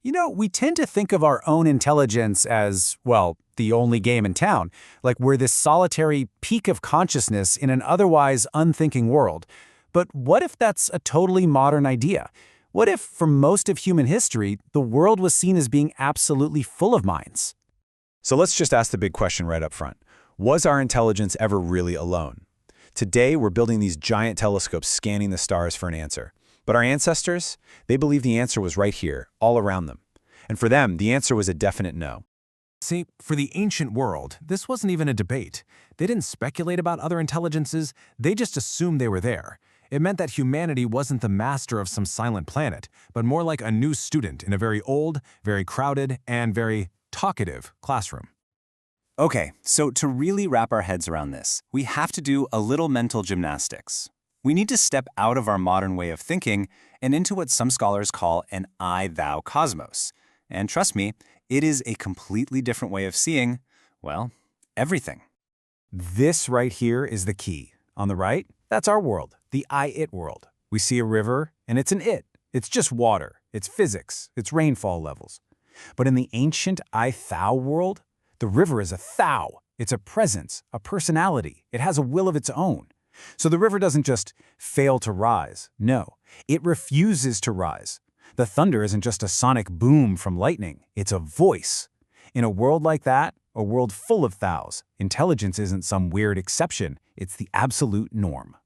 We tend to think of our own intelligence as, well, the only game in town, like we're this solitary peak of consciousness in an otherwise unthinking world. But what if that's a totally modern idea? What if, for most of human history, the world was seen as being absolutely full of minds? So let's just ask the big question right up front. Was our intelligence ever really alone? Today, we're building these giant telescopes scanning the stars for an answer. But our ancestors, they believed the answer was right here, all around them. And for them, the answer was a definite no. See, for the ancient world, this wasn't even a debate. They didn't speculate about other intelligences, they just assumed they were there. It meant that humanity wasn't the master of some silent planet, but more like a new student in a very old, very crowded, and very talkative classroom. Okay, so to really wrap our heads around this, we have to do a little mental gymnastics. We need to step out of our modern way of thinking and into what some scholars call an I-thou cosmos. And trust me, it is a completely different way of seeing, well, everything. This right here is the key. On the right, that's our world, the I-it world. We see a river, and it's an it. It's just water. It's physics. It's rainfall levels. But in the ancient I-thou world, the river is a thou. It's a presence, a personality. It has a will of its own. So the river doesn't just fail to rise. No, it refuses to rise. The thunder isn't just a sonic boom from lightning. It's a voice. In a world like that, a world full of thous, intelligence isn't some weird exception. It's the absolute norm.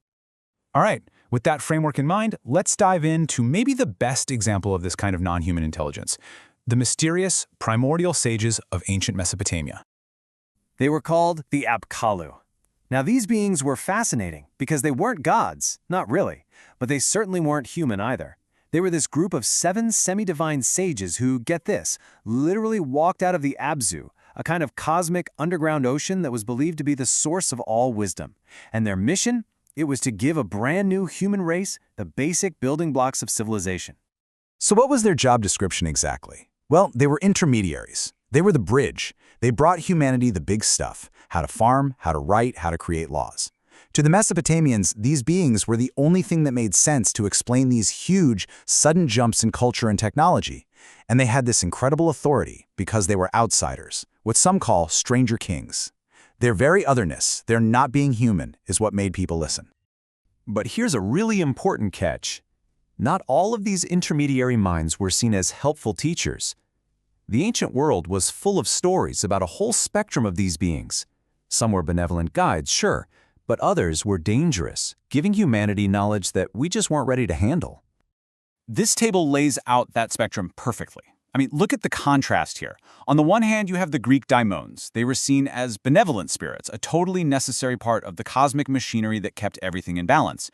All right, with that framework in mind, let's dive into maybe the best example of this kind of non-human intelligence, the mysterious, primordial sages of ancient Mesopotamia. They were called the Apkallu. Now, these beings were fascinating because they weren't gods, not really, but they certainly weren't human either. They were this group of 7 semi-divine sages who, get this, literally walked out of the Abzu, a kind of cosmic underground ocean that was believed to be the source of all wisdom. And their mission? It was to give a brand new human race the basic building blocks of civilization. So what was their job description exactly? Well, they were intermediaries. They were the bridge. They brought humanity the big stuff, how to farm, how to write, how to create laws. To the Mesopotamians, these beings were the only thing that made sense to explain these huge, sudden jumps in culture and technology. And they had this incredible authority because they were outsiders, what some call stranger kings. Their very otherness, their not being human, is what made people listen. But here's a really important catch. Not all of these intermediary minds were seen as helpful teachers. The ancient world was full of stories about a whole spectrum of these beings. Some were benevolent guides, sure, but others were dangerous, giving humanity knowledge that we just weren't ready to handle. This table lays out that spectrum perfectly. I mean, look at the contrast here. On the one hand, you have the Greek daimons. They were seen as benevolent spirits, a totally necessary part of the cosmic machinery that kept everything in balance.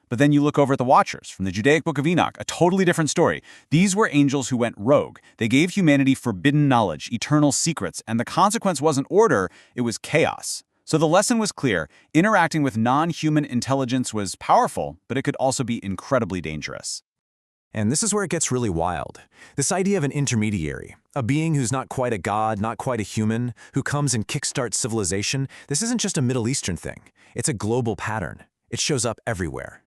But then you look over at the Watchers from the Judaic Book of Enoch, a totally different story. These were angels who went rogue. They gave humanity forbidden knowledge, eternal secrets, and the consequence wasn't order, it was chaos. So the lesson was clear. Interacting with non-human intelligence was powerful, but it could also be incredibly dangerous. And this is where it gets really wild. This idea of an intermediary, a being who's not quite a god, not quite a human, who comes and kickstarts civilization, this isn't just a Middle Eastern thing. It's a global pattern. It shows up everywhere.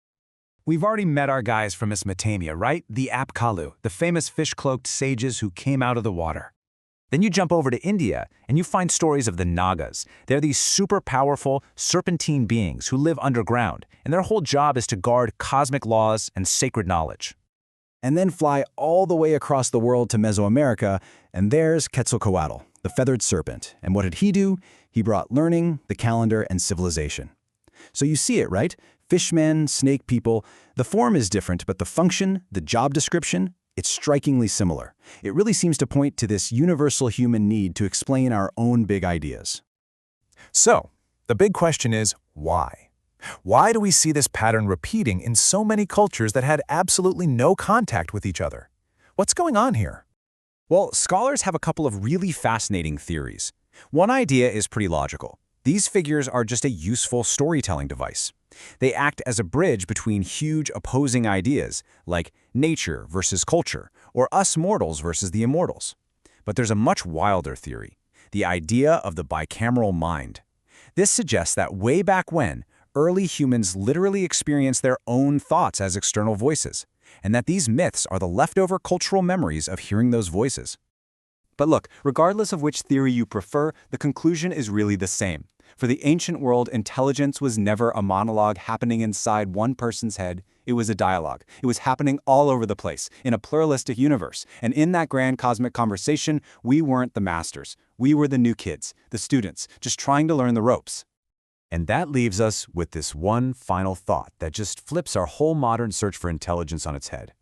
We've already met our guys from Mesopotamia, right? The Apkallu, the famous fish-cloaked sages who came out of the water. Then you jump over to India, and you find stories of the Nagas. They're these super powerful, serpentine beings who live underground, and their whole job is to guard cosmic laws and sacred knowledge. And then fly all the way across the world to Mesoamerica, and there's Quetzalcoatl, the feathered serpent. And what did he do? He brought learning, the calendar, and civilization. So you see it, right? Fishmen, snake people. The form is different, but the function, the job description, it's strikingly similar. It really seems to point to this universal human need to explain our own big ideas. So, the big question is, why? Why do we see this pattern repeating in so many cultures that had absolutely no contact with each other? What's going on here? Well, scholars have a couple of really fascinating theories. One idea is pretty logical. These figures are just a useful storytelling device. They act as a bridge between huge opposing ideas, like nature versus culture, or us mortals versus the immortals. But there's a much wilder theory, the idea of the bicameral mind. This suggests that way back when, early humans literally experienced their own thoughts as external voices. and that these myths are the leftover cultural memories of hearing those voices. But look, regardless of which theory you prefer, the conclusion is really the same. For the ancient world, intelligence was never a monologue happening inside one person's head. It was a dialogue. It was happening all over the place, in a pluralistic universe. And in that grand cosmic conversation, we weren't the masters. We were the new kids, the students, just trying to learn the ropes. And that leaves us with this one final thought that just flips our whole modern search for intelligence on its head.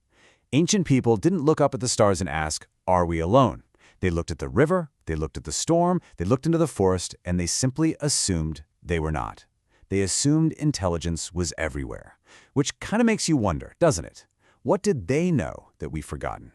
Ancient people didn't look up at the stars and ask, "Are we alone?" They looked at the river, they looked at the storm, they looked into the forest, and they simply assumed they were not. They assumed intelligence was everywhere, which kind of makes you wonder, doesn't it? What did they know that we've forgotten?